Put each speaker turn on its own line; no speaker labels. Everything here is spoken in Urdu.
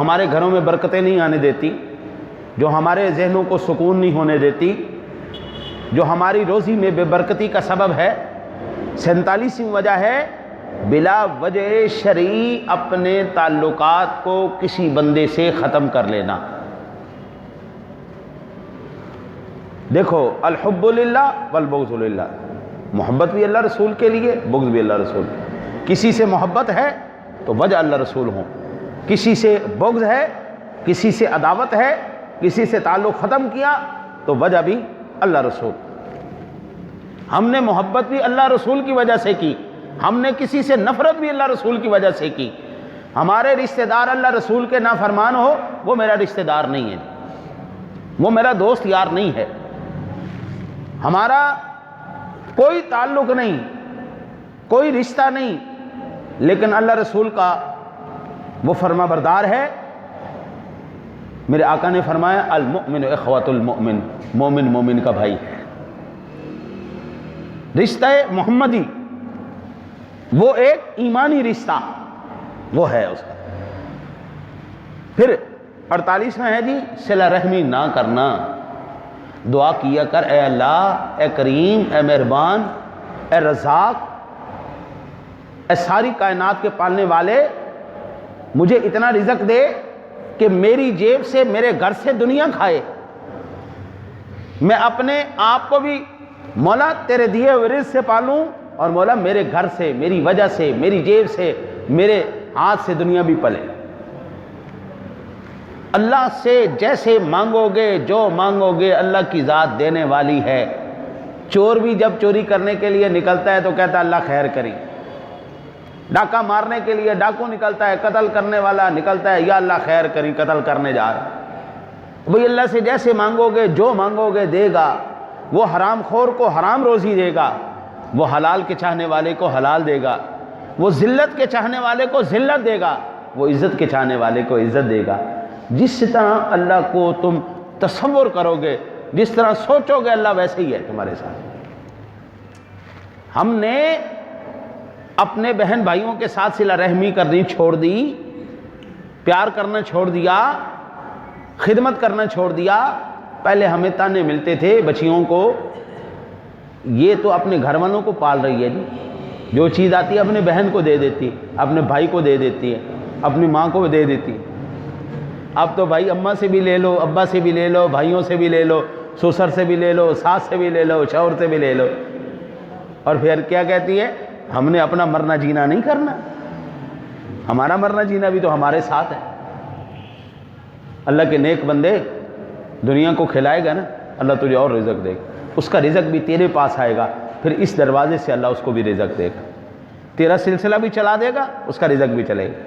ہمارے گھروں میں برکتیں نہیں آنے دیتی، جو ہمارے ذہنوں کو سکون نہیں ہونے دیتی، جو ہماری روزی میں بے برکتی کا سبب ہے، 47ویں وجہ ہے بلا وجہ شرعی اپنے تعلقات کو کسی بندے سے ختم کر لینا۔ دیکھو، الحب للہ والبغض للہ، محبت بھی اللہ رسول کے لیے، بغض بھی اللہ رسول۔ کسی سے محبت ہے تو وجہ اللہ رسول ہوں، کسی سے بغض ہے، کسی سے عداوت ہے، کسی سے تعلق ختم کیا تو وجہ بھی اللہ رسول۔ ہم نے محبت بھی اللہ رسول کی وجہ سے کی، ہم نے کسی سے نفرت بھی اللہ رسول کی وجہ سے کی۔ ہمارے رشتہ دار اللہ رسول کے نافرمان ہو، وہ میرا رشتہ دار نہیں ہے، وہ میرا دوست یار نہیں ہے، ہمارا کوئی تعلق نہیں، کوئی رشتہ نہیں، لیکن اللہ رسول کا وہ فرما بردار ہے۔ میرے آقا نے فرمایا المؤمن اخوۃ المؤمن، مومن مومن کا بھائی ہے۔ رشتہ محمدی وہ ایک ایمانی رشتہ وہ ہے اس کا۔ پھر 48واں ہے جی صلہ رحمی نہ کرنا۔ دعا کیا کر، اے اللہ، اے کریم، اے مہربان، اے رزاق، اے ساری کائنات کے پالنے والے، مجھے اتنا رزق دے کہ میری جیب سے، میرے گھر سے دنیا کھائے، میں اپنے آپ کو بھی مولا تیرے دیے ہوئے رزق سے پالوں، اور مولا میرے گھر سے، میری وجہ سے، میری جیب سے، میرے ہاتھ سے دنیا بھی پلے۔ اللہ سے جیسے مانگو گے، جو مانگو گے، اللہ کی ذات دینے والی ہے۔ چور بھی جب چوری کرنے کے لیے نکلتا ہے تو کہتا ہے اللہ خیر کری، ڈاکہ مارنے کے لیے ڈاکو نکلتا ہے، قتل کرنے والا نکلتا ہے، یا اللہ خیر کری، قتل کرنے جا رہا ہے۔ بھئی اللہ سے جیسے مانگو گے، جو مانگو گے دے گا۔ وہ حرام خور کو حرام روزی دے گا، وہ حلال کے چاہنے والے کو حلال دے گا، وہ ذلت کے چاہنے والے کو ذلت دے گا، وہ عزت کے چاہنے والے کو عزت دے گا۔ جس طرح اللہ کو تم تصور کرو گے، جس طرح سوچو گے، اللہ ویسے ہی ہے تمہارے ساتھ۔ ہم نے اپنے بہن بھائیوں کے ساتھ صلہ رحمی کرنی چھوڑ دی، پیار کرنا چھوڑ دیا، خدمت کرنا چھوڑ دیا۔ پہلے ہمیں تانے ملتے تھے بچیوں کو، یہ تو اپنے گھر والوں کو پال رہی ہے جی، جو چیز آتی ہے اپنے بہن کو دے دیتی ہے، اپنے بھائی کو دے دیتی ہے، اپنی ماں کو دے دیتی ہے۔ اب تو بھائی اماں سے بھی لے لو، ابا سے بھی لے لو، بھائیوں سے بھی لے لو، سسر سے بھی لے لو، ساس سے بھی لے لو، شوہر سے بھی لے لو، اور پھر کیا کہتی ہے؟ ہم نے اپنا مرنا جینا نہیں کرنا، ہمارا مرنا جینا بھی تو ہمارے ساتھ ہے۔ اللہ کے نیک بندے دنیا کو کھلائے گا نا، اللہ تجھے اور رزق دے گا، اس کا رزق بھی تیرے پاس آئے گا، پھر اس دروازے سے اللہ اس کو بھی رزق دے گا، تیرا سلسلہ بھی چلا دے گا، اس کا رزق بھی چلے گا۔